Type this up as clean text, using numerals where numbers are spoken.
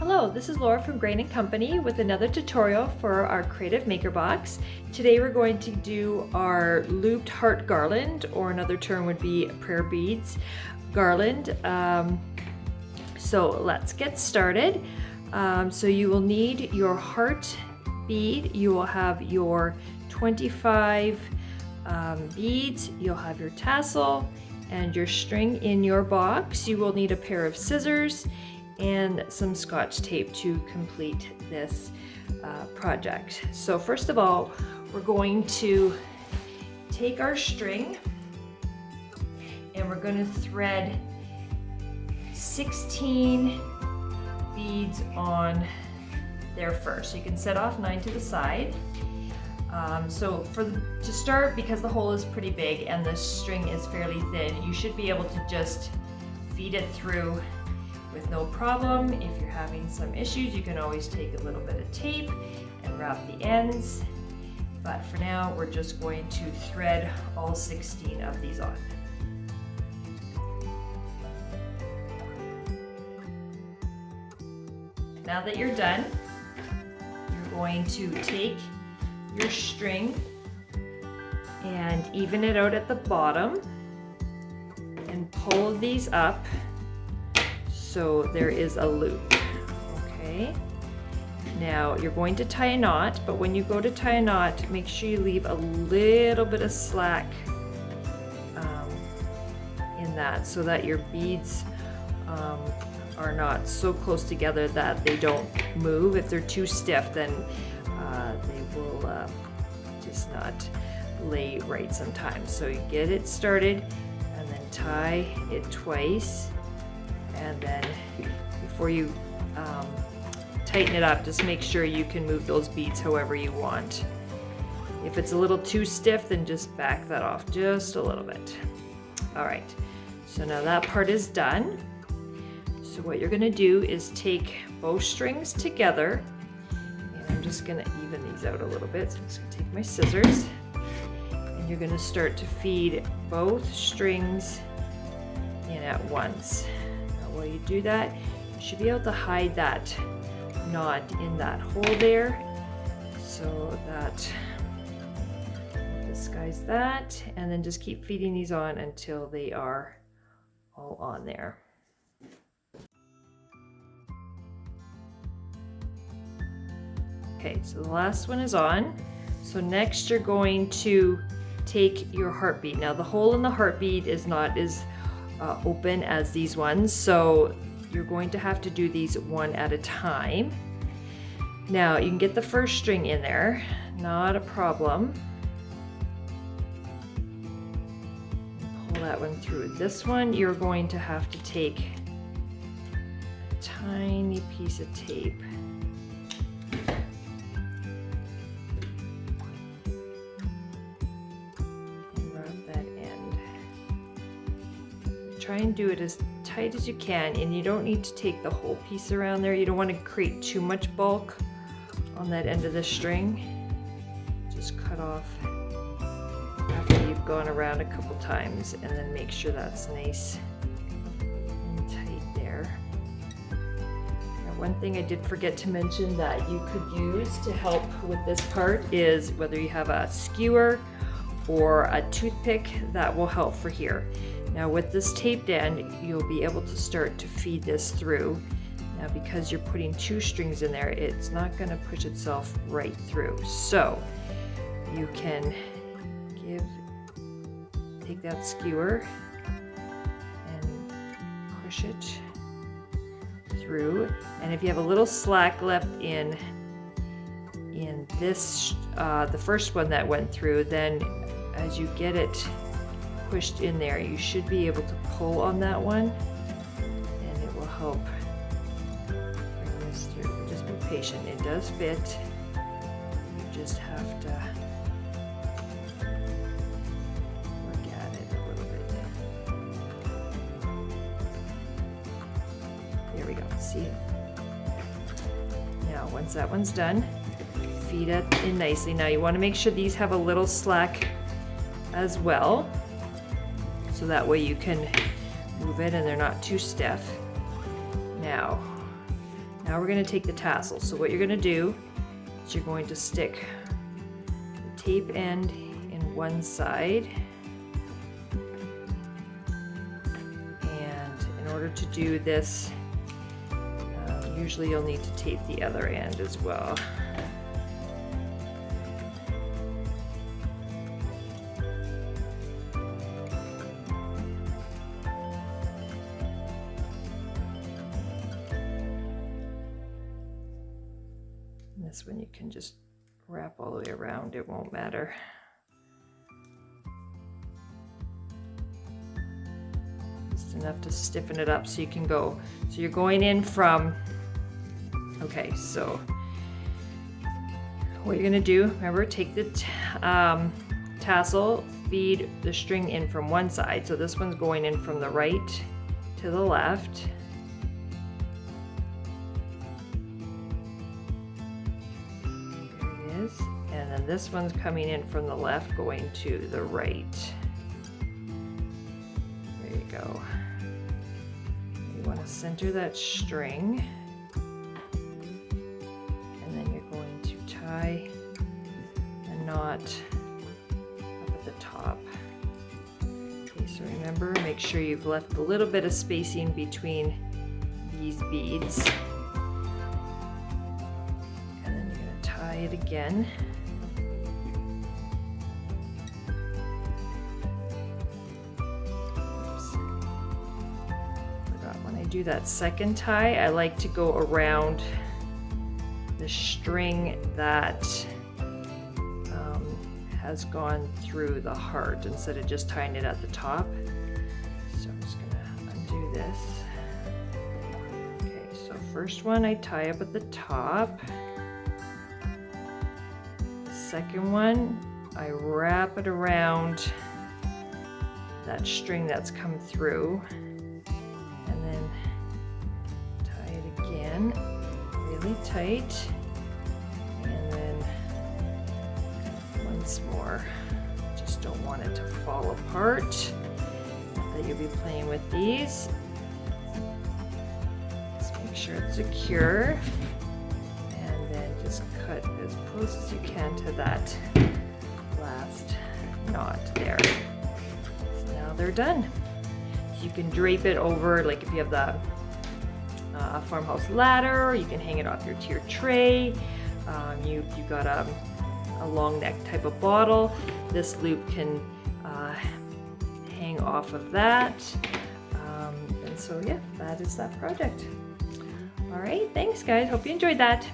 Hello, this is Laura from Garland Company with another tutorial for our Creative Maker Box. Today we're going to do our looped heart garland, or another term would be prayer beads garland. So let's get started. So you will need your heart bead, you will have your 25 beads, you'll have your tassel and your string in your box. You will need a pair of scissors and some Scotch tape to complete this project. So first of all, we're going to take our string and we're going to thread 16 beads on there first. So you can set off 9 to the side. To start, because the hole is pretty big and the string is fairly thin, you should be able to just feed it through with no problem. If you're having some issues, you can always take a little bit of tape and wrap the ends. But for now, we're just going to thread all 16 of these on. Now that you're done, you're going to take your string and even it out at the bottom and pull these up so there is a loop. Okay, now you're going to tie a knot, but when you go to tie a knot, make sure you leave a little bit of slack in that so that your beads are not so close together that they don't move. If they're too stiff, then they will just not lay right sometimes. So you get it started and then tie it twice, and then before you tighten it up, just make sure you can move those beads however you want. If it's a little too stiff, then just back that off just a little bit. All right, so now that part is done. So what you're gonna do is take both strings together, and I'm just gonna even these out a little bit. So I'm just gonna take my scissors, and you're gonna start to feed both strings in at once. Now while you do that, you should be able to hide that knot in that hole there, so that disguise that, and then just keep feeding these on until they are all on there. Okay, so the last one is on. So next you're going to take your heart bead. Now the hole in the heart bead is not as open as these ones, so you're going to have to do these one at a time. Now you can get the first string in there, not a problem. Pull that one through. This one you're going to have to take a tiny piece of tape try and do it as tight as you can, and you don't need to take the whole piece around there. You don't want to create too much bulk on that end of the string. Just cut off after you've gone around a couple times, and then make sure that's nice and tight there. Now, one thing I did forget to mention that you could use to help with this part is whether you have a skewer or a toothpick, that will help for here. Now with this taped end, you'll be able to start to feed this through. Now because you're putting 2 strings in there, it's not going to push itself right through. So you can take that skewer and push it through. And if you have a little slack left in this, the first one that went through, then as you get it pushed in there, you should be able to pull on that one, and it will help bring this through. Just be patient, it does fit. You just have to work at it a little bit. There we go, see? Now once that one's done, feed it in nicely. Now you want to make sure these have a little slack as well, so that way you can move it and they're not too stiff. Now Now we're going to take the tassel. So what you're going to do is you're going to stick the tape end in one side. And in order to do this, usually you'll need to tape the other end as well. This one you can just wrap all the way around, it won't matter. Just enough to stiffen it up so you can go. So you're going in from, okay, so what you're gonna do, remember, take the tassel, feed the string in from one side. So this one's going in from the right to the left. And then this one's coming in from the left, going to the right. There you go. You want to center that string. And then you're going to tie a knot up at the top. Okay, so remember, make sure you've left a little bit of spacing between these beads. And then you're going to tie it again. Do that second tie, I like to go around the string that has gone through the heart instead of just tying it at the top. So I'm just gonna undo this. Okay, so first one I tie up at the top. The second one I wrap it around that string that's come through. Really tight, and then once more. Just don't want it to fall apart. That you'll be playing with these. Just make sure it's secure, and then just cut as close as you can to that last knot there. So now they're done. So you can drape it over, like if you have the farmhouse ladder, you can hang it off your tier tray. You got a long neck type of bottle. This loop can hang off of that. And so yeah, that is that project. All right, thanks guys, hope you enjoyed that.